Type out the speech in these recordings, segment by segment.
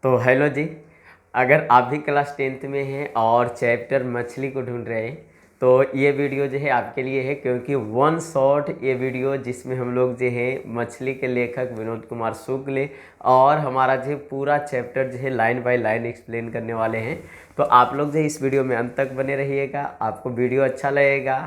तो हेलो जी। अगर आप भी क्लास 10th में हैं और चैप्टर मछली को ढूंढ रहे हैं तो ये वीडियो जो है आपके लिए है, क्योंकि वन शॉट ये वीडियो जिसमें हम लोग जो है मछली के लेखक विनोद कुमार शुक्ल और हमारा जो पूरा चैप्टर जो है लाइन बाय लाइन एक्सप्लेन करने वाले हैं। तो आप लोग जो है इस वीडियो में अंत तक बने रहिएगा। आपको वीडियो अच्छा लगेगा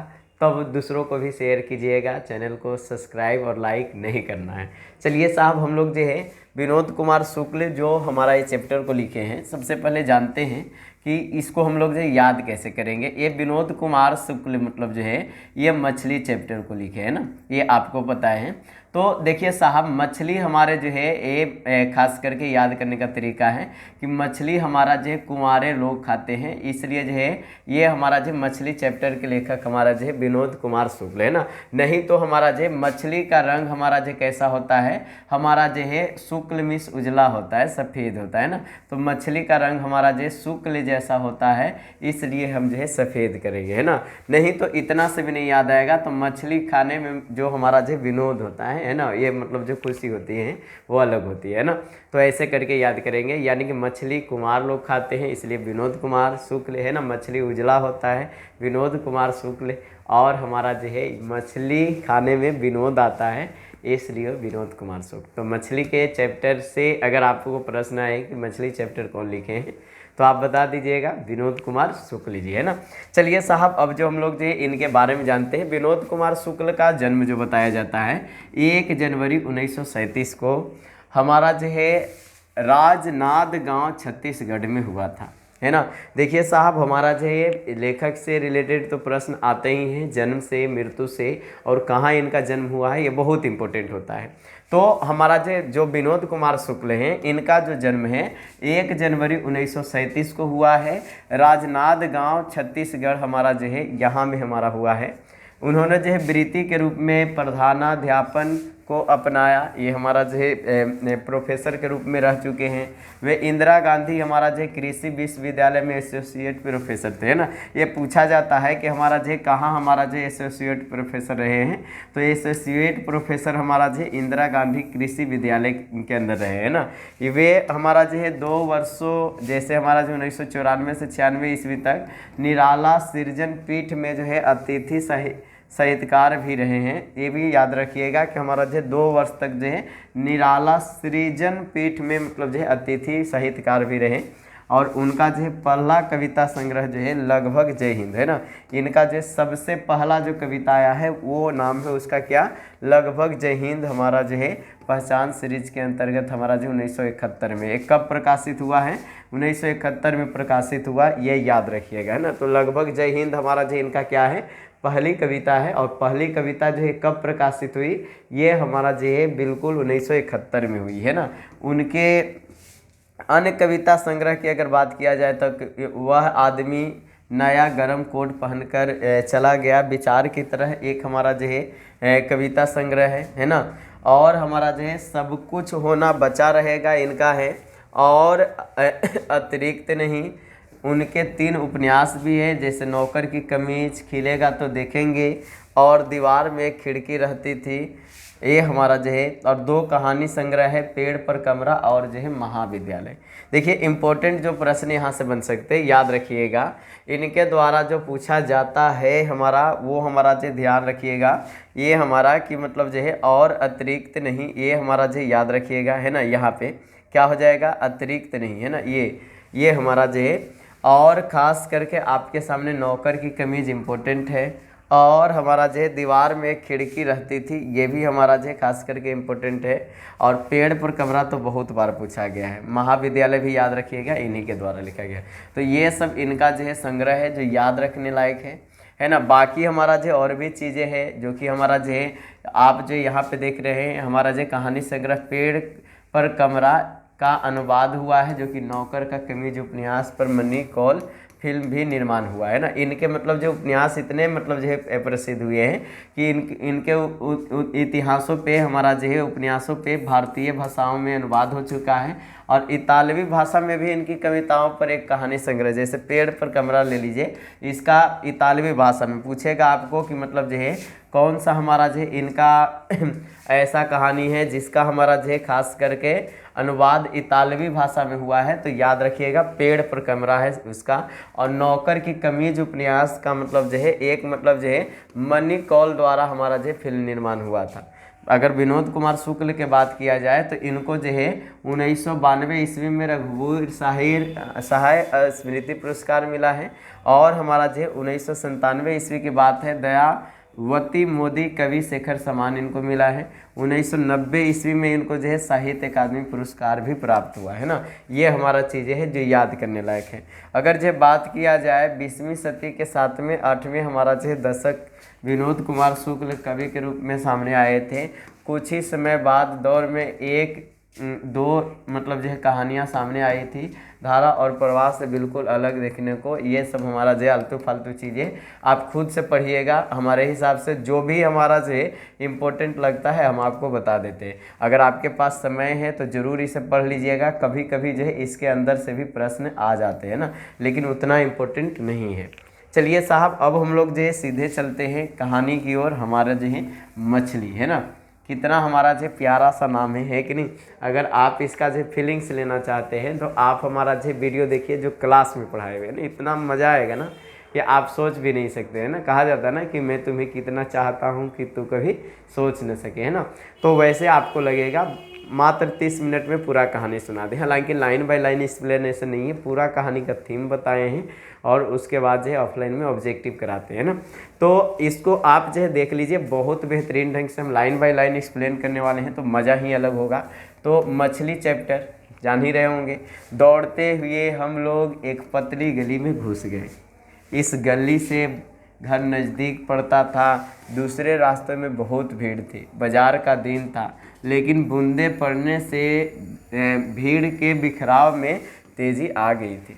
तब दूसरों को भी शेयर कीजिएगा। चैनल को सब्सक्राइब और लाइक नहीं करना है। चलिए साहब, हम लोग जो है विनोद कुमार शुक्ल जो हमारा ये चैप्टर को लिखे हैं, सबसे पहले जानते हैं कि इसको हम लोग जो है याद कैसे करेंगे। ये विनोद कुमार शुक्ल मतलब जो है ये मछली चैप्टर को लिखे है ना, ये आपको पता है। तो देखिए साहब, मछली हमारे जो है ये खास करके याद करने का तरीका है कि मछली हमारा जो है कुंवारे लोग खाते हैं, इसलिए जो है ये हमारा जो मछली चैप्टर के लेखक हमारा जो है विनोद कुमार शुक्ल है ना। नहीं तो हमारा जो मछली का रंग हमारा जो कैसा होता है, हमारा जो है शुक्ल मिस उजला होता है, सफ़ेद होता है ना। तो मछली का रंग हमारा जो शुक्ल जैसा होता है, इसलिए हम जो है सफ़ेद करेंगे है ना। नहीं तो इतना से भी नहीं याद आएगा। तो मछली खाने में जो हमारा जो विनोद होता है ना, ये मतलब जो खुशी होती है वो अलग होती है ना। तो ऐसे करके याद करेंगे, यानी कि मछली कुमार लोग खाते हैं इसलिए विनोद कुमार शुक्ल है ना। मछली उजला होता है, विनोद कुमार शुक्ल। और हमारा जो है मछली खाने में विनोद आता है, इसलिए विनोद कुमार शुक्ल। तो मछली के चैप्टर से अगर आपको प्रश्न आए कि मछली चैप्टर कौन लिखे हैं तो आप बता दीजिएगा, विनोद कुमार शुक्ल जी है ना। चलिए साहब, अब जो हम लोग जो है इनके बारे में जानते हैं। विनोद कुमार शुक्ल का जन्म जो बताया जाता है 1 जनवरी 1937 को हमारा जो है राजनांद गांव छत्तीसगढ़ में हुआ था है ना। देखिए साहब, हमारा जो है लेखक से रिलेटेड तो प्रश्न आते ही हैं, जन्म से, मृत्यु से, और कहाँ इनका जन्म हुआ है, ये बहुत इंपॉर्टेंट होता है। तो हमारा जो विनोद कुमार शुक्ल हैं, इनका जो जन्म है 1 जनवरी 1937 को हुआ है। राजनांद गांव छत्तीसगढ़ हमारा जो है यहाँ में हमारा हुआ है। उन्होंने जो है वृत्ति के रूप में प्रधानाध्यापन को अपनाया। ये हमारा जो है प्रोफेसर के रूप में रह चुके हैं। वे इंदिरा गांधी हमारा जो है कृषि विश्वविद्यालय में एसोसिएट प्रोफेसर थे है ना। ये पूछा जाता है कि हमारा जो है कहाँ हमारा जो एसोसिएट प्रोफेसर रहे हैं, तो एसोसिएट प्रोफेसर हमारा जो है इंदिरा गांधी कृषि विद्यालय के अंदर रहे हैं ना। वे हमारा जो है 2 वर्षों, जैसे हमारा जो 1994 से 96 ईस्वी तक निराला सृजन पीठ में जो है अतिथि साहित्यकार भी रहे हैं। ये भी याद रखिएगा कि हमारा जो 2 वर्ष तक जो है निराला सृजन पीठ में मतलब जो है अतिथि साहित्यकार भी रहे। और उनका जो है पहला कविता संग्रह जो है लगभग जय हिंद है ना। इनका जो सबसे पहला जो कविता आया है वो नाम है उसका क्या, लगभग जय हिंद। हमारा जो है पहचान सीरीज के अंतर्गत हमारा जो 1971 में, एक कब प्रकाशित हुआ है, 1971 में प्रकाशित हुआ, ये याद रखिएगा है ना। तो लगभग जय हिंद हमारा जो इनका क्या है, पहली कविता है। और पहली कविता जो है कब प्रकाशित हुई, ये हमारा जो है बिल्कुल 1971 में हुई है ना। उनके अन्य कविता संग्रह की अगर बात किया जाए तो वह आदमी नया गरम कोट पहनकर चला गया विचार की तरह, एक हमारा जो है कविता संग्रह है ना। और हमारा जो है सब कुछ होना बचा रहेगा इनका है। और अतिरिक्त नहीं, उनके 3 उपन्यास भी हैं, जैसे नौकर की कमीज, खिलेगा तो देखेंगे, और दीवार में खिड़की रहती थी, ये हमारा जो है। और 2 कहानी संग्रह है, पेड़ पर कमरा और जो है महाविद्यालय। देखिए इंपॉर्टेंट जो प्रश्न यहाँ से बन सकते हैं, याद रखिएगा। इनके द्वारा जो पूछा जाता है हमारा, वो हमारा जो ध्यान रखिएगा, ये हमारा कि मतलब जो है और अतिरिक्त नहीं, ये हमारा जो याद रखिएगा है ना। यहाँ पे क्या हो जाएगा, अतिरिक्त नहीं है ना, ये हमारा जो है। और ख़ास करके आपके सामने नौकर की कमीज इम्पोर्टेंट है। और हमारा जो है दीवार में एक खिड़की रहती थी, ये भी हमारा जो है खास करके इम्पोर्टेंट है। और पेड़ पर कमरा तो बहुत बार पूछा गया है। महाविद्यालय भी याद रखिएगा, इन्हीं के द्वारा लिखा गया। तो ये सब इनका जो है संग्रह है जो याद रखने लायक है ना। बाकी हमारा जो और भी चीज़ें हैं जो कि हमारा जो है आप जो यहाँ पे देख रहे हैं, हमारा जो कहानी संग्रह पेड़ पर कमरा का अनुवाद हुआ है, जो कि नौकर का कमीज उपन्यास पर मनी कॉल फिल्म भी निर्माण हुआ है ना। इनके मतलब जो उपन्यास इतने मतलब जो है प्रसिद्ध हुए हैं कि इनके इतिहासों पे हमारा जो है उपन्यासों पे भारतीय भाषाओं में अनुवाद हो चुका है। और इतालवी भाषा में भी इनकी कविताओं पर एक कहानी संग्रह, जैसे पेड़ पर कमरा ले लीजिए, इसका इतालवी भाषा में पूछेगा आपको कि मतलब जो है कौन सा हमारा जो है इनका ऐसा कहानी है जिसका हमारा जो है खास करके अनुवाद इतालवी भाषा में हुआ है, तो याद रखिएगा पेड़ पर कमरा है उसका। और नौकर की कमीज उपन्यास का मतलब जो है एक मतलब जो है मनी कौल द्वारा हमारा जो है फिल्म निर्माण हुआ था। अगर विनोद कुमार शुक्ल के बात किया जाए तो इनको जो है 1992 ईस्वी में रघुवीर सहाय स्मृति पुरस्कार मिला है। और हमारा जो है 1997 ईस्वी की बात है, दयावती मोदी कवि शेखर सम्मान इनको मिला है। 1990 ईस्वी में इनको जो है साहित्य अकादमी पुरस्कार भी प्राप्त हुआ है ना। ये हमारा चीज़ें हैं जो याद करने लायक है। अगर जो बात किया जाए 20वीं सदी के 7वें 8वें हमारा जो है दशक विनोद कुमार शुक्ल कवि के रूप में सामने आए थे। कुछ ही समय बाद दौर में एक दो मतलब जो है कहानियाँ सामने आई थी, धारा और प्रवाह से बिल्कुल अलग देखने को। ये सब हमारा जो आलतू फालतू चीज़ें आप खुद से पढ़िएगा। हमारे हिसाब से जो भी हमारा जो है इम्पोर्टेंट लगता है हम आपको बता देते हैं। अगर आपके पास समय है तो ज़रूर इसे पढ़ लीजिएगा। कभी कभी जो है इसके अंदर से भी प्रश्न आ जाते हैं ना, लेकिन उतना इम्पोर्टेंट नहीं है। चलिए साहब, अब हम लोग जो है सीधे चलते हैं कहानी की ओर। हमारा जो है मछली है ना, कितना हमारा जो प्यारा सा नाम है कि नहीं। अगर आप इसका जो फीलिंग्स लेना चाहते हैं तो आप हमारा जो वीडियो देखिए जो क्लास में पढ़ाए हुए ना, इतना मज़ा आएगा ना कि आप सोच भी नहीं सकते हैं ना। कहा जाता है ना कि मैं तुम्हें कितना चाहता हूँ कि तू कभी सोच न सके, है ना। तो वैसे आपको लगेगा मात्र 30 मिनट में पूरा कहानी सुना दे। हालांकि लाइन बाय लाइन एक्सप्लेनेशन नहीं है, पूरा कहानी का थीम बताए हैं और उसके बाद जो है ऑफलाइन में ऑब्जेक्टिव कराते हैं ना। तो इसको आप जो है देख लीजिए, बहुत बेहतरीन ढंग से हम लाइन बाय लाइन एक्सप्लेन करने वाले हैं, तो मज़ा ही अलग होगा। तो मछली चैप्टर जान ही रहे होंगे। दौड़ते हुए हम लोग एक पतली गली में घुस गए। इस गली से घर नज़दीक पड़ता था। दूसरे रास्ते में बहुत भीड़ थी। बाजार का दिन था, लेकिन बूंदे पड़ने से भीड़ के बिखराव में तेज़ी आ गई थी।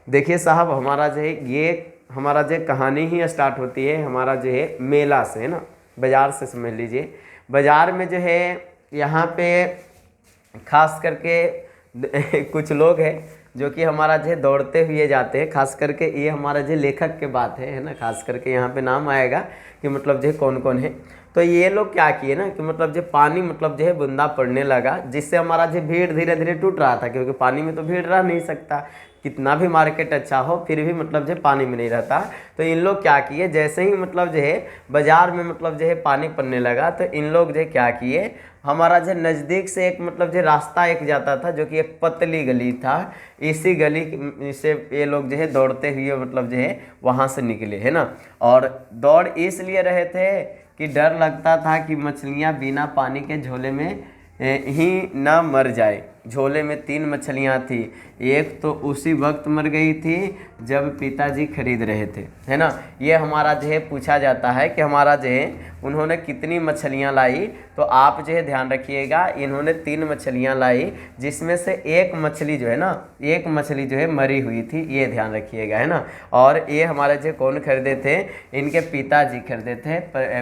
देखिए साहब, हमारा जो है ये हमारा जो कहानी ही स्टार्ट होती है हमारा जो है मेला से, है ना, बाज़ार से समझ लीजिए। बाज़ार में जो है यहाँ पे खास करके कुछ लोग हैं जो कि हमारा जो है दौड़ते हुए जाते हैं। खास करके ये हमारा जो लेखक के बात है ना, खास करके यहाँ पे नाम आएगा कि मतलब जो कौन कौन है। तो ये लोग क्या किए ना कि मतलब जो पानी मतलब जो है बूंदा पड़ने लगा, जिससे हमारा जो भीड़ धीरे धीरे टूट रहा था, क्योंकि पानी में तो भीड़ रह नहीं सकता। कितना भी मार्केट अच्छा हो फिर भी मतलब जो पानी में नहीं रहता। तो इन लोग क्या किए, जैसे ही मतलब जो है बाज़ार में मतलब जो है पानी पड़ने लगा, तो इन लोग जो है क्या किए, हमारा जो नज़दीक से एक मतलब जो रास्ता एक जाता था जो कि एक पतली गली था। इसी गली से ये लोग जो है दौड़ते हुए मतलब जो है वहाँ से निकले, है ना। और दौड़ इसलिए रहे थे कि डर लगता था कि मछलियाँ बिना पानी के झोले में ही ना मर जाए। झोले में 3 मछलियाँ थी। एक तो उसी वक्त मर गई थी जब पिताजी खरीद रहे थे, है ना। ये हमारा जो है पूछा जाता है कि हमारा जो है उन्होंने कितनी मछलियाँ लाई। तो आप जो है ध्यान रखिएगा, इन्होंने 3 मछलियाँ लाई, जिसमें से एक मछली जो है ना, एक मछली जो है मरी हुई थी, ये ध्यान रखिएगा, है ना। और ये हमारे जो कौन खरीदे थे, इनके पिताजी खरीदे थे,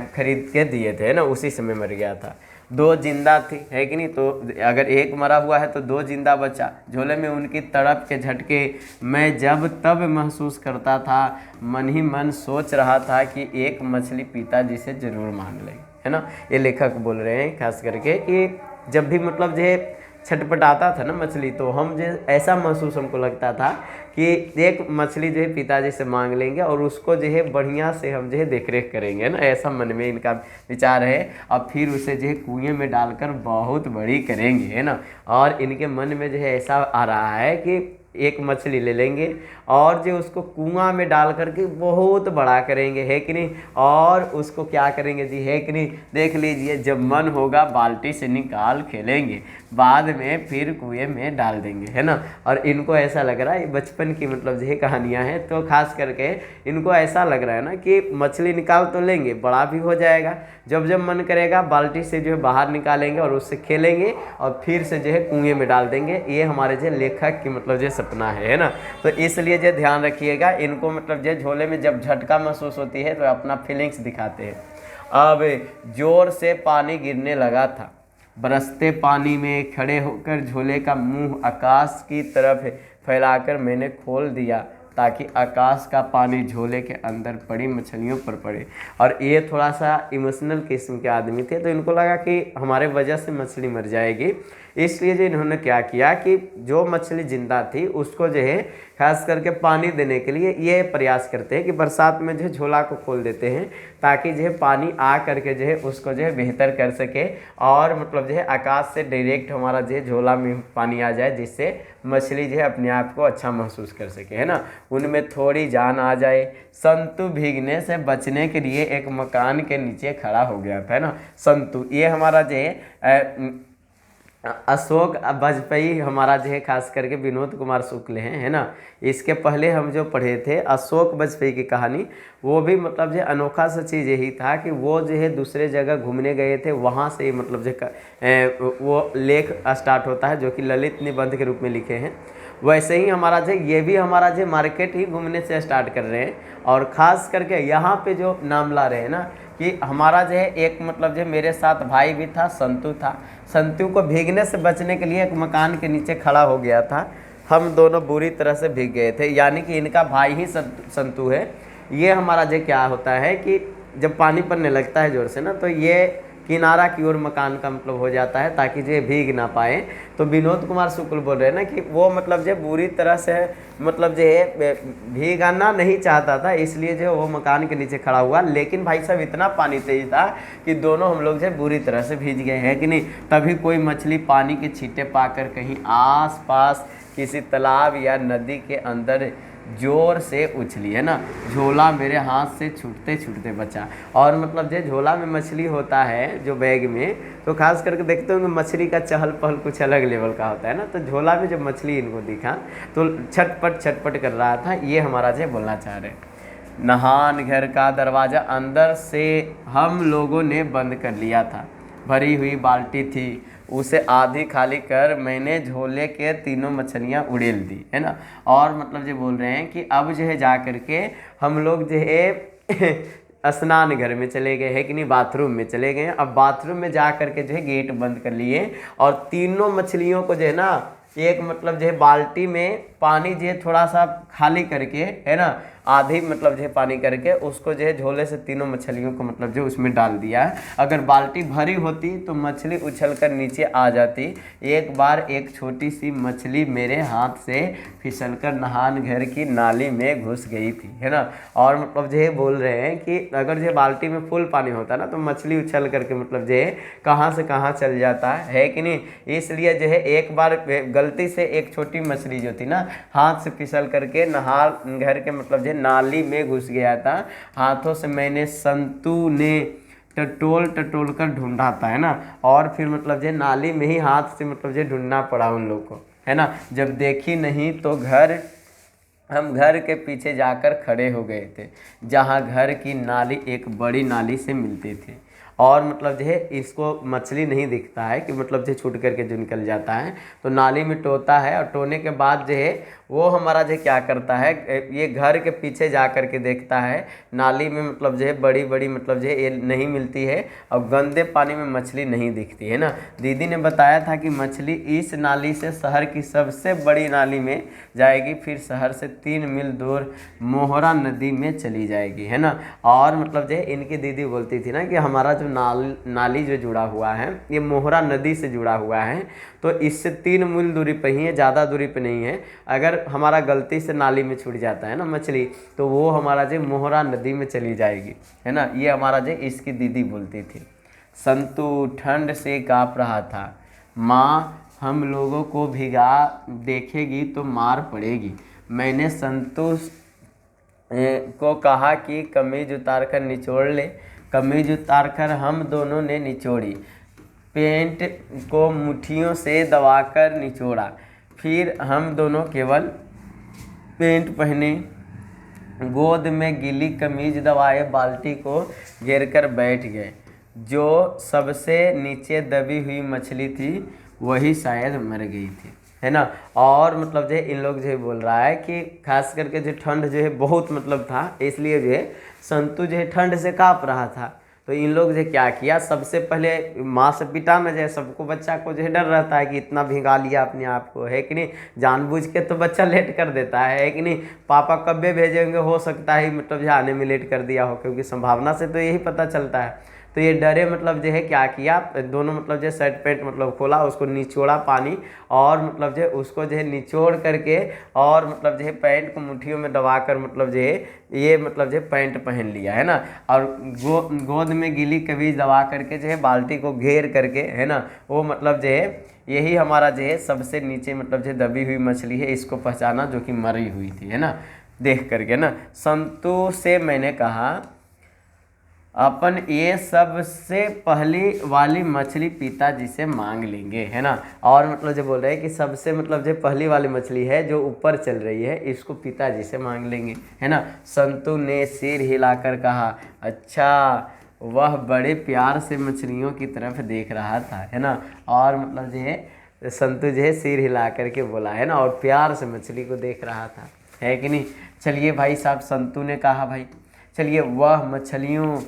खरीद के दिए थे, है ना। उसी समय मर गया था। 2 जिंदा थी, है कि नहीं। तो अगर एक मरा हुआ है तो 2 जिंदा बचा। झोले में उनकी तड़प के झटके मैं जब तब महसूस करता था। मन ही मन सोच रहा था कि एक मछली पिताजी से ज़रूर मांग ले, है ना। ये लेखक बोल रहे हैं खास करके कि जब भी मतलब जो है छटपटाता था ना मछली, तो हम जो ऐसा महसूस हमको लगता था कि एक मछली जो है पिताजी से मांग लेंगे और उसको जो है बढ़िया से हम जो है देख रेख करेंगे ना, ऐसा मन में इनका विचार है। और फिर उसे जो है कुएं में डालकर बहुत बड़ी करेंगे, है ना। और इनके मन में जो है ऐसा आ रहा है कि एक मछली ले लेंगे और जो उसको कुआं में डाल करके बहुत बड़ा करेंगे, है कि नहीं। और उसको क्या करेंगे जी, है कि नहीं। देख लीजिए, जब मन होगा बाल्टी से निकाल खेलेंगे, बाद में फिर कुएं में डाल देंगे, है ना। और इनको ऐसा लग रहा है, बचपन की मतलब जो है कहानियाँ हैं, तो खास करके इनको ऐसा लग रहा है ना कि मछली निकाल तो लेंगे, बड़ा भी हो जाएगा, जब जब मन करेगा बाल्टी से जो है बाहर निकालेंगे और उससे खेलेंगे और फिर से जो है कुएं में डाल देंगे। ये हमारे जो लेखक की मतलब जो सपना है ना। तो इसलिए जो ध्यान रखिएगा, इनको मतलब जो झोले में जब झटका महसूस होती है तो अपना फीलिंग्स दिखाते हैं। अब जोर से पानी गिरने लगा था। बरसते पानी में खड़े होकर झोले का मुंह आकाश की तरफ फैलाकर मैंने खोल दिया। ताकि आकाश का पानी झोले के अंदर पड़ी मछलियों पर पड़े। और ये थोड़ा सा इमोशनल किस्म के आदमी थे, तो इनको लगा कि हमारे वजह से मछली मर जाएगी, इसलिए जो इन्होंने क्या किया कि जो मछली जिंदा थी उसको जो है खास करके पानी देने के लिए ये प्रयास करते हैं कि बरसात में जो है झोला को खोल देते हैं, ताकि जो है पानी आ करके जो है उसको जो है बेहतर कर सके, और मतलब जो है आकाश से डायरेक्ट हमारा जो है झोला में पानी आ जाए, जिससे मछली जो है अपने आप को अच्छा महसूस कर सके, है ना, उनमें थोड़ी जान आ जाए। संतु भीगने से बचने के लिए एक मकान के नीचे खड़ा हो गया था, है ना। संतु ये हमारा जो है अशोक वाजपेयी हमारा जो है खास करके विनोद कुमार शुक्ल हैं, है ना। इसके पहले हम जो पढ़े थे अशोक वाजपेयी की कहानी, वो भी मतलब जो अनोखा सा चीज़ यही था कि वो जो है दूसरे जगह घूमने गए थे, वहाँ से मतलब जो वो लेख स्टार्ट होता है जो कि ललित निबंध के रूप में लिखे हैं। वैसे ही हमारा जो ये भी हमारा जो मार्केट ही घूमने से स्टार्ट कर रहे हैं, और ख़ास करके यहाँ पे जो नाम ला रहे हैं ना कि हमारा जो है एक मतलब जो मेरे साथ भाई भी था, संतु था। संतु को भीगने से बचने के लिए एक मकान के नीचे खड़ा हो गया था। हम दोनों बुरी तरह से भीग गए थे, यानी कि इनका भाई ही संतु है। ये हमारा जो क्या होता है कि जब पानी पड़ने लगता है ज़ोर से ना, तो ये किनारा की ओर मकान का मतलब हो जाता है, ताकि जो भीग ना पाए। तो विनोद कुमार शुक्ल बोल रहे हैं ना कि वो मतलब जो बुरी तरह से मतलब जो है भीगाना नहीं चाहता था, इसलिए जो वो मकान के नीचे खड़ा हुआ। लेकिन भाई साहब इतना पानी तेज था कि दोनों हम लोग जो बुरी तरह से भीग गए हैं कि नहीं। तभी कोई मछली पानी के छींटे पाकर कहीं आस पास किसी तालाब या नदी के अंदर जोर से उछली, है ना। झोला मेरे हाथ से छूटते छूटते बचा। और मतलब जो झोला में मछली होता है जो बैग में, तो खास करके देखते होंगे मछली का चहल पहल कुछ अलग लेवल का होता है ना। तो झोला में जब मछली इनको दिखा तो छटपट छटपट कर रहा था। ये हमारा जो बोलना चाह रहे हैं। नहान घर का दरवाज़ा अंदर से हम लोगों ने बंद कर लिया था। भरी हुई बाल्टी थी, उसे आधी खाली कर मैंने झोले के तीनों मछलियाँ उड़ेल दी, है ना। और मतलब जो बोल रहे हैं कि अब जो है जा करके हम लोग जो है स्नान घर में चले गए हैं कि नहीं, बाथरूम में चले गए। अब बाथरूम में जा करके जो है गेट बंद कर लिए, और तीनों मछलियों को जो है ना एक मतलब जो है बाल्टी में पानी जो है थोड़ा सा खाली करके, है ना, आधी मतलब जो है पानी करके उसको जो है झोले से तीनों मछलियों को मतलब जो उसमें डाल दिया। अगर बाल्टी भरी होती तो मछली उछलकर नीचे आ जाती। एक बार एक छोटी सी मछली मेरे हाथ से फिसलकर नहान घर की नाली में घुस गई थी, है ना। और मतलब जो है बोल रहे हैं कि अगर जो बाल्टी में फुल पानी होता ना तो मछली उछल करके मतलब जो है कहाँ से कहाँ चल जाता है कि नहीं। इसलिए जो है एक बार गलती से एक छोटी मछली जो थी ना हाथ से फिसल करके नहान घर के मतलब नाली में घुस गया था। हाथों से मैंने संतु ने टटोल टटोल कर ढूंढा था, है ना। और फिर मतलब जो नाली में ही हाथ से मतलब जो ढूंढना पड़ा उन लोग को, है ना। जब देखी नहीं तो हम घर के पीछे जाकर खड़े हो गए थे, जहाँ घर की नाली एक बड़ी नाली से मिलती थी। और मतलब जो है इसको मछली नहीं दिखता है कि मतलब जो छूट करके जो निकल जाता है, तो नाली में टोता है। और टोने के बाद जो है वो हमारा जो क्या करता है, ये घर के पीछे जा कर के देखता है नाली में मतलब जो है बड़ी बड़ी मतलब जो है ये नहीं मिलती है, और गंदे पानी में मछली नहीं दिखती है ना। दीदी ने बताया था कि मछली इस नाली से शहर की सबसे बड़ी नाली में जाएगी, फिर शहर से 3 मील दूर मोहरा नदी में चली जाएगी, है ना। और मतलब जो है इनकी दीदी बोलती थी ना कि हमारा जो नाली जो जुड़ा हुआ है ये मोहरा नदी से जुड़ा हुआ है, तो इससे 3 मील दूरी पे ही है, ज़्यादा दूरी पे नहीं है। अगर हमारा गलती से नाली में छूट जाता है ना मछली, तो वो हमारा जो मोहरा नदी में चली जाएगी, है ना। ये हमारा जो इसकी दीदी बोलती थी। संतु ठंड से काँप रहा था। माँ हम लोगों को भिगा देखेगी तो मार पड़ेगी। मैंने संतु को कहा कि कमीज उतार कर निचोड़ ले। कमीज उतारकर हम दोनों ने निचोड़ी। पेंट को मुट्ठियों से दबाकर निचोड़ा। फिर हम दोनों केवल पेंट पहने, गोद में गीली कमीज दबाए बाल्टी को घेरकर बैठ गए। जो सबसे नीचे दबी हुई मछली थी वही शायद मर गई थी, है ना। और मतलब जो है इन लोग जो है बोल रहा है कि खास करके जो ठंड जो है बहुत मतलब था, इसलिए जो है संतु जो है ठंड से काँप रहा था। तो इन लोग जो क्या किया, सबसे पहले माँ से पिटा न जाए, सबको बच्चा को जो है डर रहता है कि इतना भिगा लिया अपने आप को, है कि नहीं, जानबूझ के तो बच्चा लेट कर देता है कि नहीं, पापा कब्बे भेजेंगे, हो सकता है मतलब जो आने में लेट कर दिया हो, क्योंकि संभावना से तो यही पता चलता है। तो ये डरे मतलब जो है क्या किया, दोनों मतलब जो शर्ट पैंट मतलब खोला, उसको निचोड़ा पानी, और मतलब जो उसको जो है निचोड़ करके, और मतलब जो है पैंट को मुट्ठियों में दबाकर मतलब जो है ये मतलब जो है पैंट पहन लिया, है ना, और गोद में गीली कमीज दबा करके जो है बाल्टी को घेर करके, है ना, वो मतलब जो है यही हमारा जो है सबसे नीचे मतलब जो दबी हुई मछली है, इसको पहचाना जो कि मरी हुई थी, है ना, देख करके ना। संतु से मैंने कहा अपन ये सबसे पहली वाली मछली पिताजी से मांग लेंगे, है ना, और मतलब जो बोल रहे हैं कि सबसे मतलब जो पहली वाली मछली है जो ऊपर चल रही है, इसको पिताजी से मांग लेंगे, है ना। संतु ने सिर हिलाकर कहा, अच्छा। वह बड़े प्यार से मछलियों की तरफ देख रहा था, है ना, और मतलब जो है संतु जो है सिर हिला करके बोला, है ना, और प्यार से मछली को देख रहा था, है कि नहीं। चलिए भाई साहब, संतु ने कहा भाई, चलिए, वह मछलियों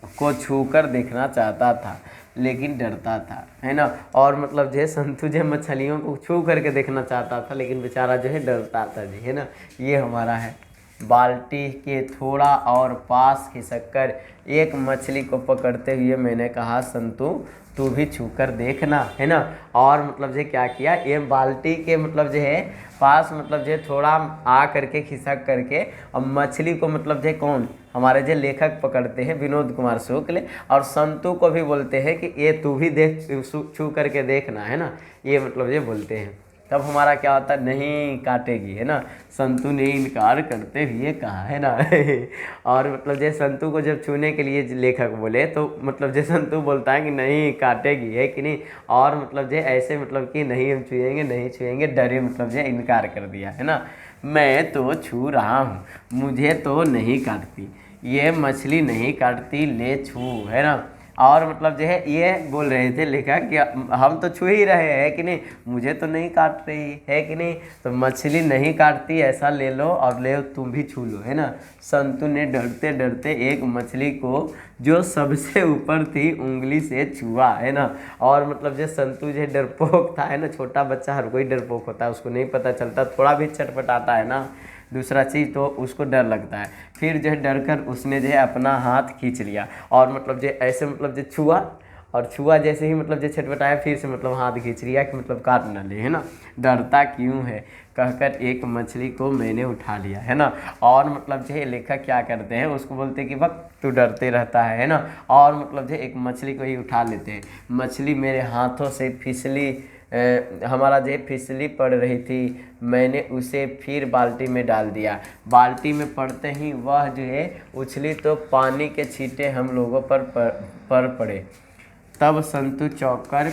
को छूकर देखना चाहता था लेकिन डरता था, है ना, और मतलब जो है संतु जो मछलियों को छू करके देखना चाहता था लेकिन बेचारा जो है डरता था जी, है ना। ये हमारा है। बाल्टी के थोड़ा और पास खिसककर एक मछली को पकड़ते हुए मैंने कहा, संतु तू भी छूकर देखना, है ना, और मतलब जो क्या किया, ये बाल्टी के मतलब जो है पास मतलब जो थोड़ा आ करके खिसक करके, और मछली को मतलब जो कौन, हमारे जो लेखक पकड़ते हैं विनोद कुमार शुक्ल, और संतु को भी बोलते हैं कि ये तू भी देख, छू करके देखना, है ना, ये मतलब ये बोलते हैं। तब हमारा क्या होता है, नहीं काटेगी, है ना, संतु ने इनकार करते हुए कहा, है ना। और मतलब जो संतु को जब छूने के लिए लेखक बोले तो मतलब जो संतु बोलता है कि नहीं काटेगी, है कि नहीं, और मतलब जो ऐसे मतलब कि नहीं हम छुएंगे, नहीं छुएंगे, डरे मतलब जो इनकार कर दिया, है ना। मैं तो छू रहा हूँ, मुझे तो नहीं काटती, ये मछली नहीं काटती, ले छू, है ना, और मतलब जो है ये बोल रहे थे लेखक कि हम तो छू ही रहे हैं कि नहीं, मुझे तो नहीं काट रही है कि नहीं, तो मछली नहीं काटती, ऐसा ले लो और ले तुम भी छू लो, है ना। संतु ने डरते डरते एक मछली को जो सबसे ऊपर थी उंगली से छुआ, है ना, और मतलब जो संतु जो डरपोक था, है ना, छोटा बच्चा हर कोई डरपोक होता है, उसको नहीं पता चलता, थोड़ा भी चटपटाता है ना दूसरा चीज़ तो उसको डर लगता है। फिर जो है डर कर उसने जो है अपना हाथ खींच लिया, और मतलब जो ऐसे मतलब जो छुआ, और छुआ जैसे ही मतलब जो छटपटाया, फिर से मतलब हाथ खींच लिया कि मतलब काट न ले, है ना। डरता क्यों है कहकर एक मछली को मैंने उठा लिया, है ना, और मतलब जो है लेखक क्या करते हैं, उसको बोलते हैं कि वक्त तू डरते रहता है ना, और मतलब जो एक मछली को ही उठा लेते हैं। मछली मेरे हाथों से फिसली, हमारा जो फिसली पड़ रही थी, मैंने उसे फिर बाल्टी में डाल दिया। बाल्टी में पड़ते ही वह जो है उछली तो पानी के छींटे हम लोगों पर पड़े। तब संतु चौंक कर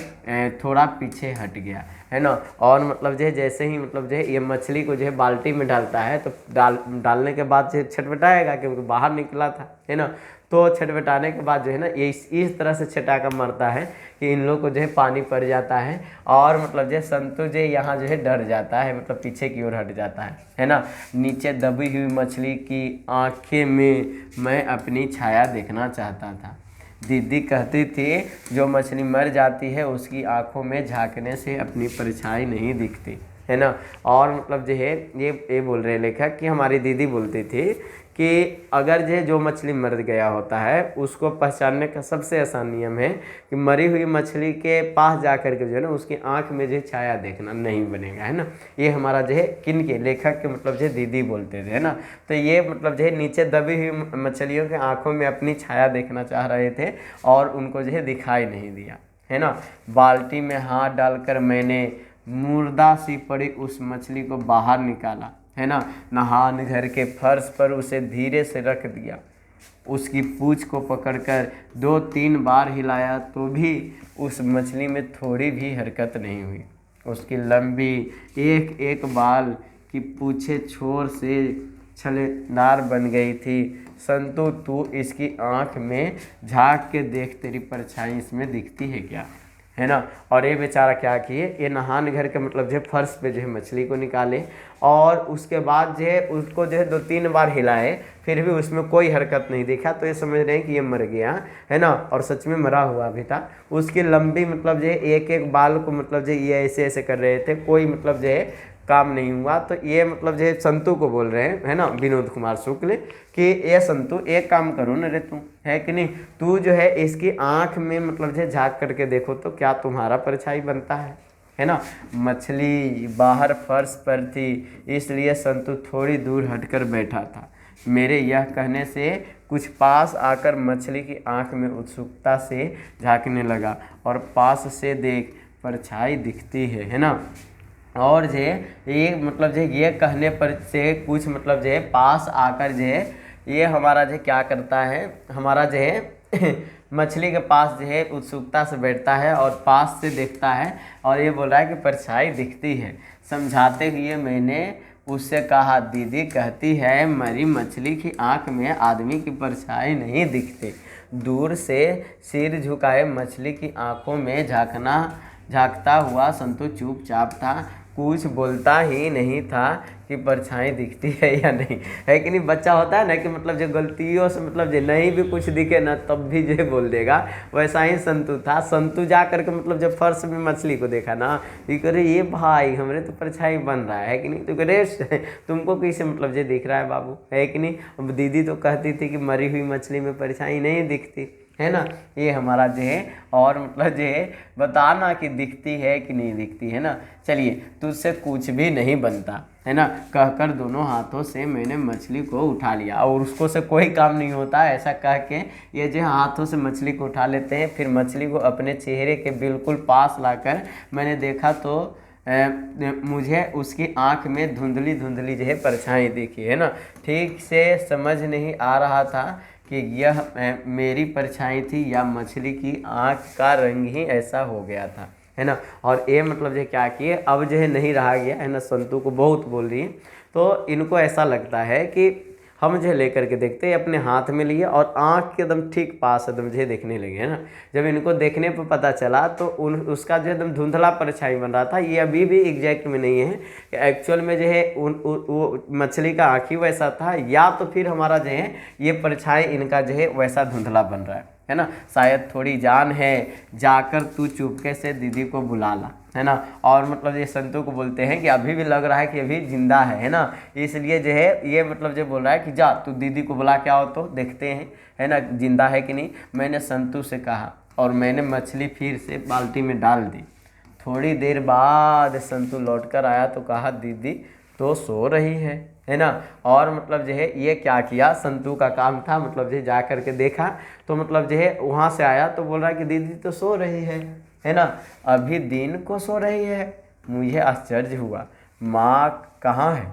थोड़ा पीछे हट गया, है ना, और मतलब जो है जैसे ही मतलब जो है ये मछली को जो है बाल्टी में डालता है तो डालने के बाद जो छटपटाएगा क्योंकि बाहर निकला था, है ना, तो छटपटाने के बाद जो है ना ये इस तरह से छटाका मरता है कि इन लोग को जो है पानी पड़ जाता है, और मतलब जो संतु जो यहाँ जो है डर जाता है, मतलब पीछे की ओर हट जाता है ना। नीचे दबी हुई मछली की आँखें में मैं अपनी छाया देखना चाहता था। दीदी कहती थी जो मछली मर जाती है उसकी आंखों में झांकने से अपनी परछाई नहीं दिखती, है ना, और मतलब जो है ये बोल रहे लेखक कि हमारी दीदी बोलती थी कि अगर जो मछली मर गया होता है उसको पहचानने का सबसे आसान नियम है कि मरी हुई मछली के पास जा कर के जो है ना उसकी आंख में जो छाया देखना नहीं बनेगा, है ना। ये हमारा जो है किन के लेखक के मतलब जो दीदी बोलते थे, है ना। तो ये मतलब जो है नीचे दबी हुई मछलियों के आंखों में अपनी छाया देखना चाह रहे थे और उनको जो है दिखाई नहीं दिया, है ना। बाल्टी में हाथ डालकर मैंने मुर्दा सी पड़ी उस मछली को बाहर निकाला, है ना। नहान घर के फर्श पर उसे धीरे से रख दिया। उसकी पूंछ को पकड़कर 2-3 बार हिलाया तो भी उस मछली में थोड़ी भी हरकत नहीं हुई। उसकी लंबी एक एक बाल की पूँछें छोर से छलेदार बन गई थी। संतु तू इसकी आँख में झांक के देख, तेरी परछाई इसमें दिखती है क्या, है ना। और ये बेचारा क्या किए, ये नहान घर के मतलब जो फर्श पे जो है मछली को निकाले और उसके बाद जो है उसको जो है 2-3 बार हिलाए, फिर भी उसमें कोई हरकत नहीं देखा, तो ये समझ रहे हैं कि ये मर गया है ना। और सच में मरा हुआ भी था। उसकी लंबी मतलब जो है एक एक बाल को मतलब जो ये ऐसे ऐसे कर रहे थे, कोई मतलब जो है काम नहीं हुआ। तो ये मतलब जो है संतू को बोल रहे हैं, है ना, विनोद कुमार शुक्ल, कि ये संतू एक काम करो ना रे, तू है कि नहीं, तू जो है इसकी आँख में मतलब जो है झाँक करके देखो तो क्या तुम्हारा परछाई बनता है ना। मछली बाहर फर्श पर थी, इसलिए संतू थोड़ी दूर हटकर बैठा था। मेरे यह कहने से कुछ पास आकर मछली की आंख में उत्सुकता से झांकने लगा और पास से देख, परछाई दिखती है ना। और जो ये मतलब जो ये कहने पर से कुछ मतलब जो पास आकर जो ये हमारा जो क्या करता है, हमारा जो है मछली के पास जो है उत्सुकता से बैठता है और पास से देखता है और ये बोल रहा है कि परछाई दिखती है। समझाते हुए मैंने उससे कहा, दीदी कहती है मरी मछली की आंख में आदमी की परछाई नहीं दिखती। दूर से सिर झुकाए मछली की आंखों में झांकता हुआ संतू चुपचाप था, कुछ बोलता ही नहीं था कि परछाई दिखती है या नहीं, है कि नहीं। बच्चा होता है ना कि मतलब जो गलतियों से मतलब जो नहीं भी कुछ दिखे ना तब भी जो बोल देगा, वैसा ही संतू था। संतू जा करके मतलब जब फर्श में मछली को देखा ना, ये करे ये भाई हमरे तो परछाई बन रहा है कि नहीं, तो करे तुमको कैसे मतलब जो दिख रहा है बाबू, है कि नहीं। अब दीदी तो कहती थी कि मरी हुई मछली में परछाई नहीं दिखती, है ना। ये हमारा जो है और मतलब जो है बताना कि दिखती है कि नहीं दिखती, है ना। चलिए, तुझसे कुछ भी नहीं बनता, है ना, कहकर दोनों हाथों से मैंने मछली को उठा लिया। और उसको से कोई काम नहीं होता, ऐसा कह के ये जो हाथों से मछली को उठा लेते हैं। फिर मछली को अपने चेहरे के बिल्कुल पास लाकर मैंने देखा तो मुझे उसकी आंख में धुंधली धुंधली जो है परछाई दिखी, है ना। ठीक से समझ नहीं आ रहा था कि यह मेरी परछाई थी या मछली की आंख का रंग ही ऐसा हो गया था, है ना। और ये मतलब जो क्या किए, अब जो है नहीं रहा गया, है ना। संतू को बहुत बोल रही है, तो इनको ऐसा लगता है कि हम जो लेकर के देखते हैं अपने हाथ में लिए और आँख के एकदम ठीक पास एकदम जो देखने लगे, है ना। जब इनको देखने पर पता चला तो उसका जो एकदम धुंधला परछाई बन रहा था। ये अभी भी एग्जैक्ट में नहीं है, एक्चुअल में जो है वो मछली का आँख ही वैसा था या तो फिर हमारा जो है ये परछाई इनका जो है वैसा धुंधला बन रहा है ना। शायद थोड़ी जान है, जाकर तू चुपके से दीदी को बुला ला, है ना। और मतलब ये संतू को बोलते हैं कि अभी भी लग रहा है कि अभी जिंदा है ना। इसलिए जो है ये मतलब जो बोल रहा है कि जा तू दीदी को बुला के आओ तो देखते हैं, है ना, जिंदा है कि नहीं। मैंने संतू से कहा और मैंने मछली फिर से बाल्टी में डाल दी। थोड़ी देर बाद संतू लौटकर आया तो कहा, दीदी तो सो रही है ना। और मतलब जो है ये क्या किया, संतू का काम था मतलब जो जा करके देखा तो मतलब जो है वहाँ से आया तो बोल रहा है कि दीदी तो सो रही है ना, अभी दिन को सो रही है। मुझे आश्चर्य हुआ, माँ कहाँ है।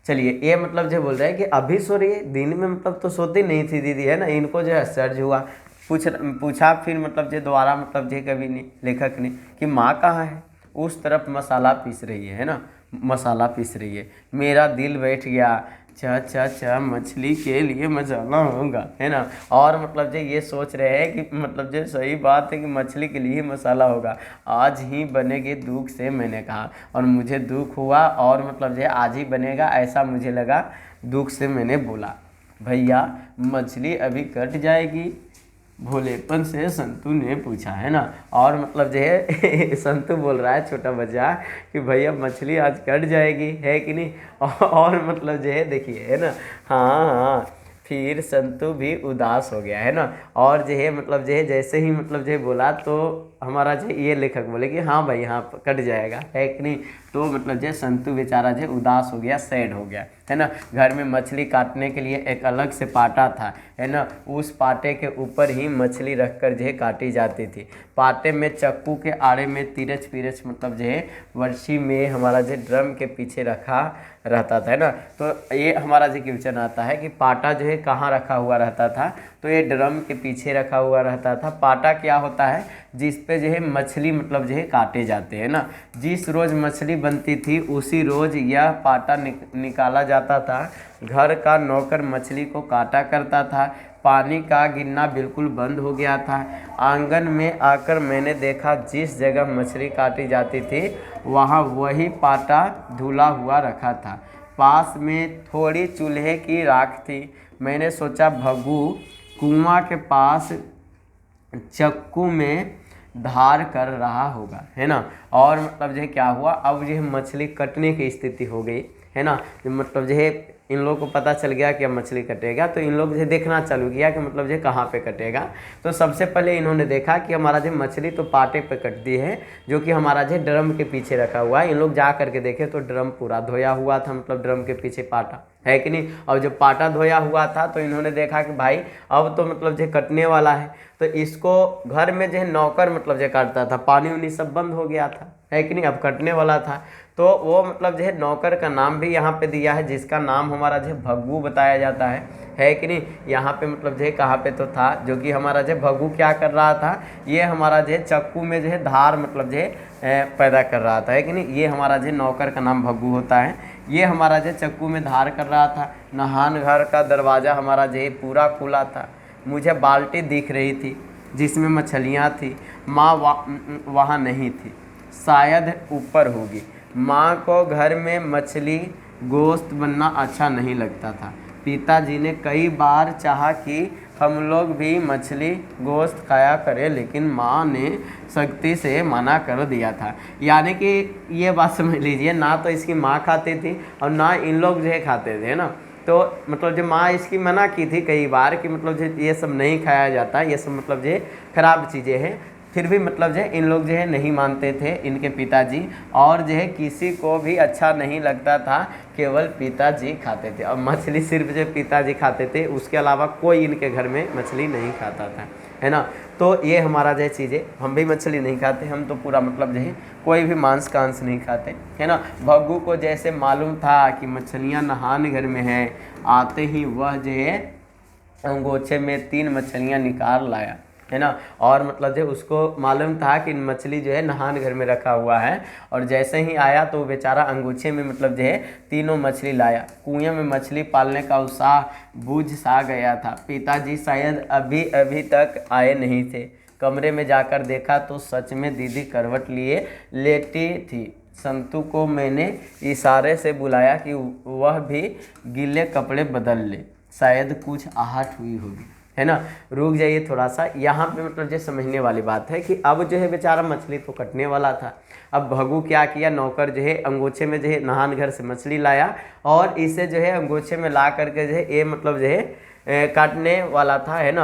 चलिए, ये मतलब जो बोल रहा है कि अभी सो रही है, दिन में मतलब तो सोती नहीं थी दीदी, है ना। इनको जो है आश्चर्य हुआ, पूछा फिर मतलब जो दोबारा मतलब जो कवि ने लेखक ने कि माँ कहाँ है। उस तरफ मसाला पीस रही है ना, मसाला पीस रही है। मेरा दिल बैठ गया, चा मछली के लिए मसाला होगा, है ना। और मतलब जो ये सोच रहे हैं कि मतलब जो सही बात है कि मछली के लिए मसाला होगा, आज ही बनेगी दुख से, मैंने कहा। और मुझे दुख हुआ और मतलब जो आज ही बनेगा ऐसा मुझे लगा, दुख से मैंने बोला, भैया मछली अभी कट जाएगी, भोलेपन से संतू ने पूछा, है ना। और मतलब जो है संतू बोल रहा है छोटा बच्चा कि भैया मछली आज कट जाएगी, है कि नहीं। और मतलब जो है देखिए, है ना, हाँ हाँ, फिर संतू भी उदास हो गया, है ना। और जो है मतलब जो है जैसे ही मतलब जो है बोला तो हमारा जो ये लेखक बोले कि हाँ भाई हाँ कट जाएगा, है कि नहीं। तो मतलब जो संतू बेचारा जो उदास हो गया, सैड हो गया, है ना। घर में मछली काटने के लिए एक अलग से पाटा था, है ना। उस पाटे के ऊपर ही मछली रखकर जो है काटी जाती थी। पाटे में चक्कू के आड़े में तिरछ पिरछ मतलब जो है वर्षी में हमारा जो ड्रम के पीछे रखा रहता था, है ना। तो ये हमारा जो क्वेश्चन आता है कि पाटा जो है कहाँ रखा हुआ रहता था, तो तो ये ड्रम के पीछे रखा हुआ रहता था। पाटा क्या होता है, जिस पे जो है मछली मतलब जो है काटे जाते हैं ना। जिस रोज़ मछली बनती थी उसी रोज़ यह पाटा निकाला जाता था। घर का नौकर मछली को काटा करता था। पानी का गिरना बिल्कुल बंद हो गया था। आंगन में आकर मैंने देखा जिस जगह मछली काटी जाती थी वहाँ वही पाटा धुला हुआ रखा था। पास में थोड़ी चूल्हे की राख थी। मैंने सोचा भग्गू कुआं के पास चक्कू में धार कर रहा होगा, है ना। और मतलब जो है क्या हुआ, अब जो है मछली कटने की स्थिति हो गई, है ना। मतलब जो है इन लोगों को पता चल गया कि अब मछली कटेगा, तो इन लोग जो देखना चालू किया कि मतलब जो कहाँ पे कटेगा। तो सबसे पहले इन्होंने देखा कि हमारा जो मछली तो पाटे पे कटती है, जो कि हमारा जो ड्रम के पीछे रखा हुआ है। इन लोग जा करके देखे तो ड्रम पूरा धोया हुआ था, मतलब ड्रम के पीछे पाटा है कि नहीं। और जब पाटा धोया हुआ था तो इन्होंने देखा कि भाई अब तो मतलब जो कटने वाला है। तो इसको घर में जो है नौकर मतलब जो काटता था, पानी उनी सब बंद हो गया था, है कि नहीं, अब कटने वाला था। तो वो मतलब जो है नौकर का नाम भी यहाँ पे दिया है, जिसका नाम हमारा जो है भग्गू बताया जाता है कि नहीं। यहाँ पे मतलब जो है कहाँ पे तो था, जो कि हमारा जो भग्गू क्या कर रहा था, ये हमारा जो है चक्कू में जो है धार मतलब जो है पैदा कर रहा था, है कि नहीं। ये हमारा जो नौकर का नाम भग्गू होता है। ये हमारा जो चक्कू में धार कर रहा था। नहान घर का दरवाज़ा हमारा जो है पूरा खुला था। मुझे बाल्टी दिख रही थी जिसमें मछलियाँ थी। माँ वहाँ नहीं थी, शायद ऊपर होगी। माँ को घर में मछली गोश्त बनना अच्छा नहीं लगता था। पिताजी ने कई बार चाहा कि हम लोग भी मछली गोश्त खाया करें, लेकिन माँ ने सख्ती से मना कर दिया था। यानी कि ये बात समझ लीजिए, ना तो इसकी माँ खाती थी और ना इन लोग जो है खाते थे ना। तो मतलब जो माँ इसकी मना की थी कई बार कि मतलब जो ये सब नहीं खाया जाता, ये सब मतलब जो खराब चीज़ें हैं, फिर भी मतलब जो इन लोग जो है नहीं मानते थे इनके पिताजी। और जो है किसी को भी अच्छा नहीं लगता था, केवल पिताजी खाते थे। और मछली सिर्फ जो पिताजी खाते थे, उसके अलावा कोई इनके घर में मछली नहीं खाता था, है ना। तो ये हमारा जो चीज़ें, हम भी मछली नहीं खाते, हम तो पूरा मतलब जो है कोई भी मांस का अंश नहीं खाते, है ना। भग्गू को जैसे मालूम था कि मछलियाँ नहान घर में हैं, आते ही वह जो है अंगोछे में 3 मछलियाँ निकाल लाया, है ना। और मतलब जो उसको मालूम था कि मछली जो है नहान घर में रखा हुआ है। और जैसे ही आया तो बेचारा अंगूछे में मतलब जो है 3 मछली लाया। कुएं में मछली पालने का उत्साह बुझ सा गया था। पिताजी शायद अभी अभी तक आए नहीं थे। कमरे में जाकर देखा तो सच में दीदी करवट लिए लेटी थी। संतू को मैंने इशारे से बुलाया कि वह भी गीले कपड़े बदल ले, शायद कुछ आहट हुई होगी, है ना। रुक जाइए थोड़ा सा, यहाँ पे मतलब जो समझने वाली बात है कि अब जो है बेचारा मछली तो कटने वाला था। अब भग्गू क्या किया, नौकर जो है अंगोछे में जो है नहान घर से मछली लाया और इसे जो है अंगोछे में ला करके जो है ये मतलब जो है काटने वाला था, है ना।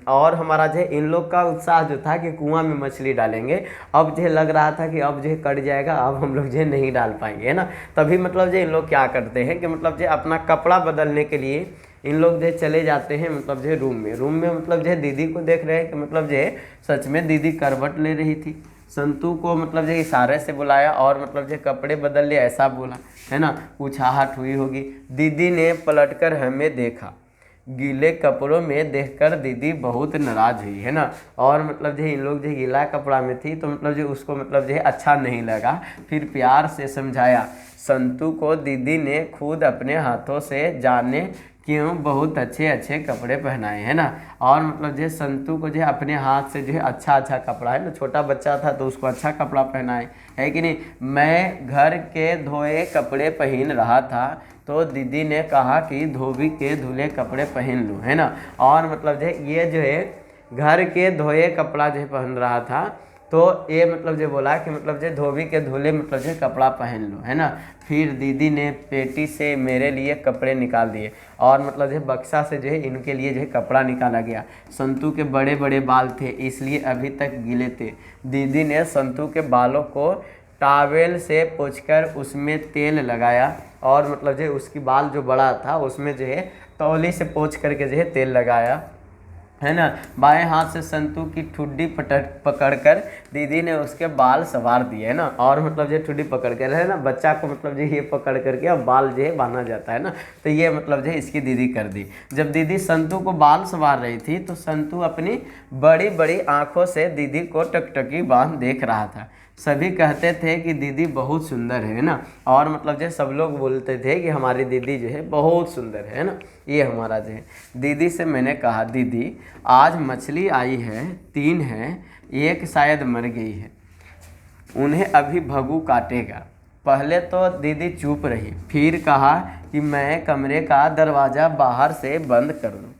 और हमारा जो है इन लोग का उत्साह जो था कि कुआं में मछली डालेंगे, अब जो है लग रहा था कि अब जो है कट जाएगा, अब हम लोग जो है नहीं डाल पाएंगे, है ना। तभी मतलब जो इन लोग क्या करते हैं कि मतलब जो अपना कपड़ा बदलने के लिए इन लोग जो चले जाते हैं मतलब जो रूम में मतलब जो दीदी को देख रहे हैं कि मतलब जो सच में दीदी करवट ले रही थी। संतू को मतलब जो इशारे से बुलाया और मतलब जो कपड़े बदल लिए ऐसा बोला, है ना, कुछ आहट हुई होगी। दीदी ने पलटकर हमें देखा। गीले कपड़ों में देखकर दीदी बहुत नाराज हुई, है ना। और मतलब जो इन लोग जो गीला कपड़ा में थी तो मतलब जो उसको मतलब जो अच्छा नहीं लगा। फिर प्यार से समझाया। संतू को दीदी ने खुद अपने हाथों से जाने क्यों बहुत अच्छे अच्छे कपड़े पहनाए, है ना। और मतलब जो संतू को जो अपने हाथ से जो है अच्छा कपड़ा, है ना, छोटा बच्चा था तो उसको अच्छा कपड़ा पहनाए, है कि नहीं। मैं घर के धोए कपड़े पहन रहा था तो दीदी ने कहा कि धोबी के धुले कपड़े पहन लूँ, है ना। और मतलब जो ये जो है घर के धोए कपड़ा जो पहन रहा था तो ये मतलब जो बोला कि मतलब जो धोबी के धुले मतलब जो कपड़ा पहन लो, है ना। फिर दीदी ने पेटी से मेरे लिए कपड़े निकाल दिए और मतलब जो बक्सा से जो है इनके लिए जो है कपड़ा निकाला गया। संतू के बड़े बड़े बाल थे इसलिए अभी तक गीले थे। दीदी ने संतू के बालों को टॉवेल से पोंछकर उसमें तेल लगाया और मतलब जो उसकी बाल जो बड़ा था उसमें जो है तौली से पोंछ करके जो है तेल लगाया। है ना। बाएं हाथ से संतू की ठुड्डी पकड़कर दीदी ने उसके बाल संवार दिए, है ना। और मतलब जो ठुड्डी पकड़ कर, है ना, बच्चा को मतलब जो ये पकड़ करके अब बाल जो है बांधा जाता है ना। तो ये मतलब जो है इसकी दीदी कर दी। जब दीदी संतू को बाल संवार रही थी तो संतू अपनी बड़ी बड़ी आंखों से दीदी को टकटकी बांध देख रहा था। सभी कहते थे कि दीदी बहुत सुंदर है ना। और मतलब जो सब लोग बोलते थे कि हमारी दीदी जो है बहुत सुंदर है ना। ये हमारा जो है दीदी से मैंने कहा, दीदी आज मछली आई है, 3 है, एक शायद मर गई है, उन्हें अभी भगू काटेगा। पहले तो दीदी चुप रही, फिर कहा कि मैं कमरे का दरवाज़ा बाहर से बंद कर दूँ,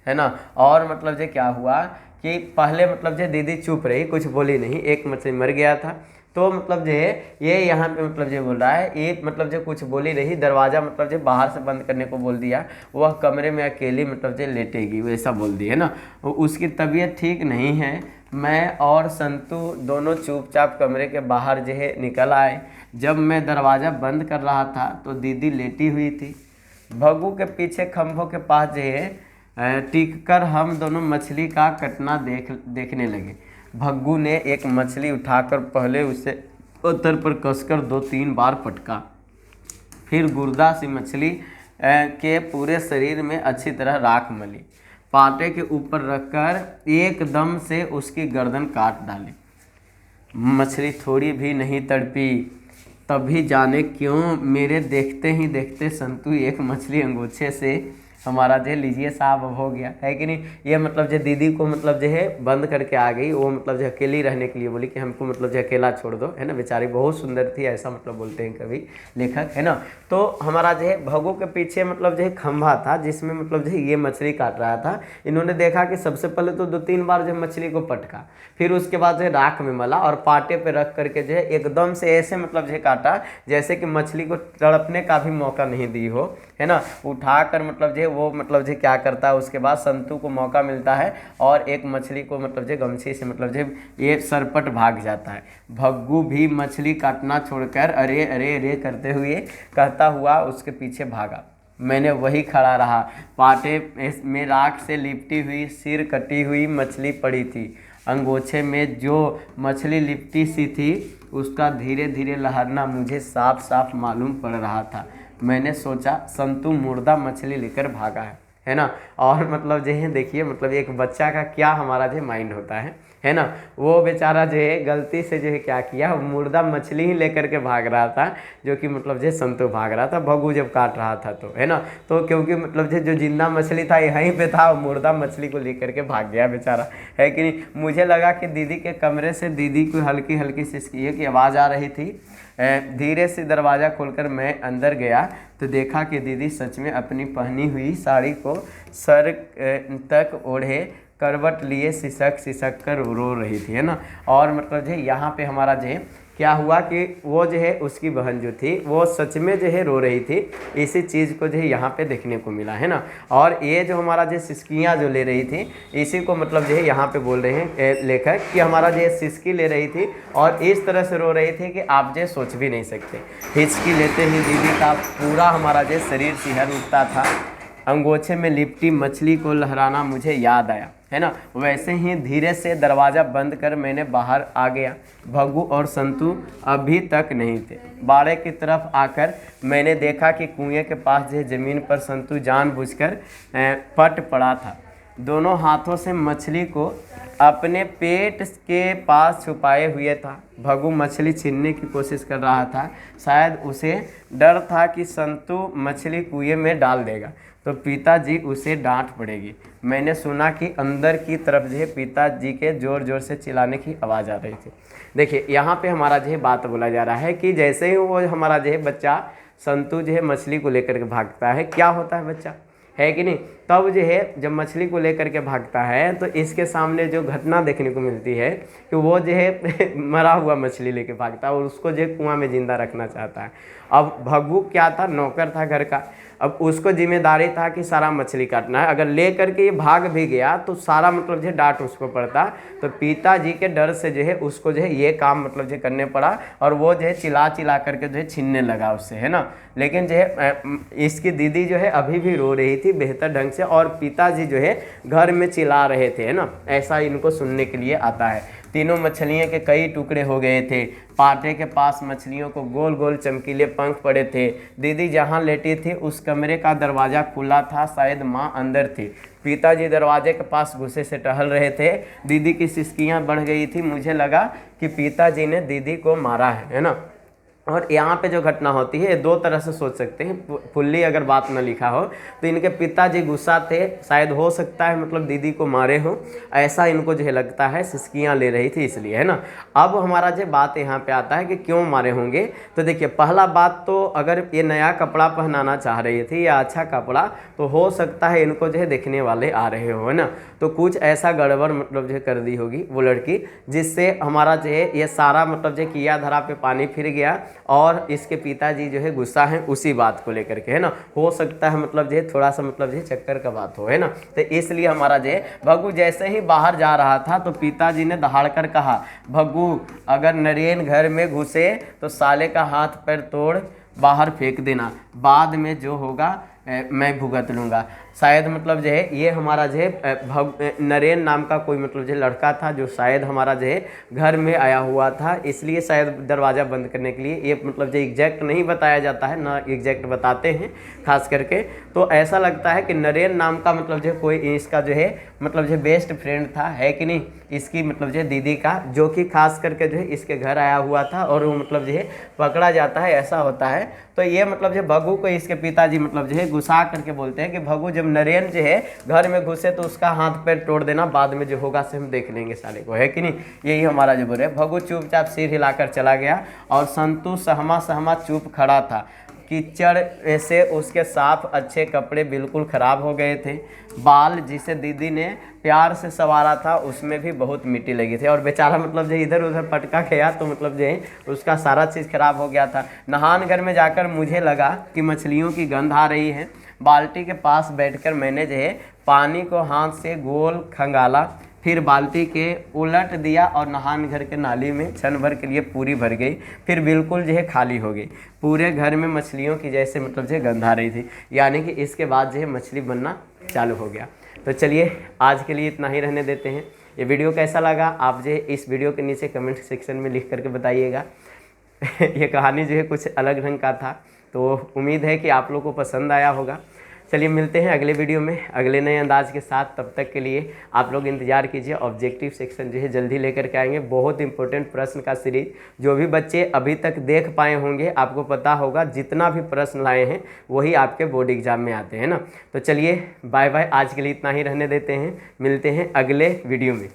है ना। और मतलब जो क्या हुआ कि पहले मतलब जो दीदी चुप रही, कुछ बोली नहीं, एक मछली मर गया था। तो मतलब जो है ये यहाँ पे मतलब जो बोल रहा है, ये मतलब जो कुछ बोली नहीं, दरवाज़ा मतलब जो बाहर से बंद करने को बोल दिया, वह कमरे में अकेली मतलब जो लेटेगी वैसा बोल दिया, है ना। उसकी तबीयत ठीक नहीं है। मैं और संतू दोनों चुपचाप कमरे के बाहर जो है निकल आए। जब मैं दरवाज़ा बंद कर रहा था तो दीदी लेटी हुई थी। भग्गू के पीछे खंभों के पास जो है टिक कर हम दोनों मछली का कटना देखने लगे। भग्गू ने एक मछली उठाकर पहले उसे पत्थर पर कसकर 2-3 बार पटका, फिर गुर्दा सी मछली के पूरे शरीर में अच्छी तरह राख मली, पाटे के ऊपर रखकर एकदम से उसकी गर्दन काट डाली। मछली थोड़ी भी नहीं तड़पी। तभी जाने क्यों मेरे देखते ही देखते संतू एक मछली अंगोछे से हमारा जो लीजिए साहब अब हो गया, है कि नहीं। ये मतलब जो दीदी को मतलब जो है बंद करके आ गई, वो मतलब जो अकेली रहने के लिए बोली कि हमको मतलब जो अकेला छोड़ दो, है ना। बेचारी बहुत सुंदर थी, ऐसा मतलब बोलते हैं कभी लेखक, है ना। तो हमारा जो है भग्गू के पीछे मतलब जो है खंभा था जिसमें मतलब जो है ये मछली काट रहा था। इन्होंने देखा कि सबसे पहले तो 2-3 बार जो मछली को पटका, फिर उसके बाद जो है राख में मला और पाटे पे रख करके जो है एकदम से ऐसे मतलब जो है काटा जैसे कि मछली को तड़पने का भी मौका नहीं दी हो, है ना। उठा कर मतलब जो वो मतलब जो क्या करता है, उसके बाद संतू को मौका मिलता है और एक मछली को मतलब जो गमछी से मतलब जो ये सरपट भाग जाता है। भग्गू भी मछली काटना छोड़कर अरे अरे अरे करते हुए कहता हुआ उसके पीछे भागा। मैंने वही खड़ा रहा। पाटे में राख से लिपटी हुई सिर कटी हुई मछली पड़ी थी। अंगोछे में जो मछली लिपटी सी थी उसका धीरे धीरे लहरना मुझे साफ साफ मालूम पड़ रहा था। मैंने सोचा संतू मुर्दा मछली लेकर भागा है ना। और मतलब जो है देखिए मतलब एक बच्चा का क्या हमारा जो माइंड होता है ना। वो बेचारा जो है गलती से जो है क्या किया, मुर्दा मछली ही लेकर के भाग रहा था, जो कि मतलब जो संतू भाग रहा था भग्गू जब काट रहा था तो, है ना। तो क्योंकि मतलब जो जिंदा मछली था यहीं पे था, मुर्दा मछली को लेकर के भाग गया बेचारा, है कि नहीं। मुझे लगा कि दीदी के कमरे से दीदी को हल्की हल्की सिसकी की आवाज़ आ रही थी। धीरे से दरवाज़ा खोलकर मैं अंदर गया तो देखा कि दीदी सच में अपनी पहनी हुई साड़ी को सर तक ओढ़े करवट लिए सिसक सिसक कर रो रही थी, है ना। और मतलब जो यहाँ पे हमारा जो है क्या हुआ कि वो जो है उसकी बहन जो थी वो सच में जो है रो रही थी। इसी चीज़ को जो है यहाँ पे देखने को मिला, है ना। और ये जो हमारा जो सिसकियाँ जो ले रही थी इसी को मतलब जो है यहाँ पे बोल रहे हैं लेखक कि हमारा जो सिसकी ले रही थी और इस तरह से रो रही थी कि आप जो सोच भी नहीं सकते। हिचकी लेते ही दीदी का पूरा हमारा जो शरीर सिहर उठता था। अंगोछे में लिपटी मछली को लहराना मुझे याद आया, है ना। वैसे ही धीरे से दरवाज़ा बंद कर मैंने बाहर आ गया। भग्गू और संतू अभी तक नहीं थे। बाड़े की तरफ आकर मैंने देखा कि कुएं के पास जो ज़मीन पर संतू जानबूझकर पट पड़ा था। दोनों हाथों से मछली को अपने पेट के पास छुपाए हुए था। भग्गू मछली छीनने की कोशिश कर रहा था। शायद उसे डर था कि संतू मछली कुएं में डाल देगा तो पिताजी उसे डांट पड़ेगी। मैंने सुना कि अंदर की तरफ जो है पिताजी के ज़ोर ज़ोर से चिल्लाने की आवाज़ आ रही थी। देखिए यहाँ पे हमारा जो है बात बोला जा रहा है कि जैसे ही वो हमारा जो है बच्चा संतू जो है मछली को लेकर के भागता है, क्या होता है बच्चा, है कि नहीं। तब जो है जब मछली को लेकर के भागता है तो इसके सामने जो घटना देखने को मिलती है कि वो जो है मरा हुआ मछली लेके भागता है और उसको जो है कुआं में जिंदा रखना चाहता है। अब भग्गू क्या था, नौकर था घर का। अब उसको जिम्मेदारी था कि सारा मछली काटना है। अगर ले करके ये भाग भी गया तो सारा मतलब जो है डांट उसको पड़ता। तो पिताजी के डर से जो है उसको जो है ये काम मतलब जो करने पड़ा और वो जो है चिल्ला चिल्ला करके जो है छीनने लगा उससे, है ना। लेकिन जो है इसकी दीदी जो है अभी भी रो रही थी, बेहतर ढंग से से, और पिताजी जो है घर में चिल्ला रहे थे, है ना, ऐसा इनको सुनने के लिए आता है। तीनों मछलियों के कई टुकड़े हो गए थे। पाटे के पास मछलियों को गोल गोल चमकीले पंख पड़े थे। दीदी जहाँ लेटी थी उस कमरे का दरवाज़ा खुला था, शायद माँ अंदर थी। पिताजी दरवाजे के पास गुस्से से टहल रहे थे। दीदी की सिसकियाँ बढ़ गई थी। मुझे लगा कि पिताजी ने दीदी को मारा है ना। और यहाँ पे जो घटना होती है दो तरह से सोच सकते हैं। फुल्ली अगर बात न लिखा हो तो इनके पिताजी गुस्सा थे, शायद हो सकता है मतलब दीदी को मारे हो, ऐसा इनको जो है लगता है, सिसकियाँ ले रही थी इसलिए, है ना। अब हमारा जो बात यहाँ पे आता है कि क्यों मारे होंगे। तो देखिए पहला बात तो अगर ये नया कपड़ा पहनाना चाह रही थी या अच्छा कपड़ा, तो हो सकता है इनको जो है देखने वाले आ रहे हो, है ना। तो कुछ ऐसा गड़बड़ मतलब जो है कर दी होगी वो लड़की, जिससे हमारा जो है ये सारा मतलब जो किया धरा पे पानी फिर गया, और इसके पिताजी जो है गुस्सा है उसी बात को लेकर के, है ना। हो सकता है मतलब जो है थोड़ा सा मतलब जो है चक्कर का बात हो, है ना। तो इसलिए हमारा जो है भग्गू जैसे ही बाहर जा रहा था तो पिताजी ने दहाड़ कर कहा, भग्गू अगर नरेन घर में घुसे तो साले का हाथ पैर तोड़ बाहर फेंक देना, बाद में जो होगा मैं भुगत लूँगा। शायद मतलब जो है ये हमारा जो है नरेन नाम का कोई मतलब जो लड़का था, जो शायद हमारा जो है घर में आया हुआ था, इसलिए शायद दरवाज़ा बंद करने के लिए, ये मतलब जो एग्जैक्ट नहीं बताया जाता है ना, एग्जैक्ट बताते हैं खास करके। तो ऐसा लगता है कि नरेन नाम का मतलब जो कोई इसका जो है मतलब जो बेस्ट फ्रेंड था, है कि नहीं, इसकी मतलब जो दीदी का, जो कि खास करके जो है इसके घर आया हुआ था और वो मतलब जो है पकड़ा जाता है, ऐसा होता है। तो ये मतलब जो भग्गू को इसके पिताजी मतलब जो है गुस्सा करके बोलते हैं कि भग्गू जब नरेन जो है घर में घुसे तो उसका हाथ पैर तोड़ देना, बाद में जो होगा से हम देख लेंगे साले को, है कि नहीं। यही हमारा जो बोल रहे। भग्गू चुपचाप सिर हिलाकर चला गया और संतू सहमा सहमा चुप खड़ा था। कीचड़ से उसके साफ अच्छे कपड़े बिल्कुल ख़राब हो गए थे। बाल जिसे दीदी ने प्यार से संवारा था उसमें भी बहुत मिट्टी लगी थी, और बेचारा मतलब जो इधर उधर पटका गया तो मतलब जो है उसका सारा चीज़ खराब हो गया था। नहान घर में जाकर मुझे लगा कि मछलियों की गंध आ रही है। बाल्टी के पास बैठकर मैंने जो है पानी को हाथ से गोल खंगाला, फिर बाल्टी के उलट दिया और नहान घर के नाली में क्षण भर के लिए पूरी भर गई, फिर बिल्कुल जो है खाली हो गई। पूरे घर में मछलियों की जैसे मतलब जो है गंध आ रही थी, यानी कि इसके बाद जो है मछली बनना चालू हो गया। तो चलिए आज के लिए इतना ही रहने देते हैं। ये वीडियो कैसा लगा आप जो है इस वीडियो के नीचे कमेंट सेक्शन में लिख करके बताइएगा। ये कहानी जो है कुछ अलग ढंग का था, तो उम्मीद है कि आप लोग को पसंद आया होगा। चलिए मिलते हैं अगले वीडियो में अगले नए अंदाज के साथ। तब तक के लिए आप लोग इंतजार कीजिए, ऑब्जेक्टिव सेक्शन जो है जल्दी लेकर के आएंगे। बहुत इंपॉर्टेंट प्रश्न का सीरीज, जो भी बच्चे अभी तक देख पाए होंगे आपको पता होगा जितना भी प्रश्न लाए हैं वही आपके बोर्ड एग्जाम में आते हैं ना। तो चलिए बाय बाय, आज के लिए इतना ही रहने देते हैं, मिलते हैं अगले वीडियो में।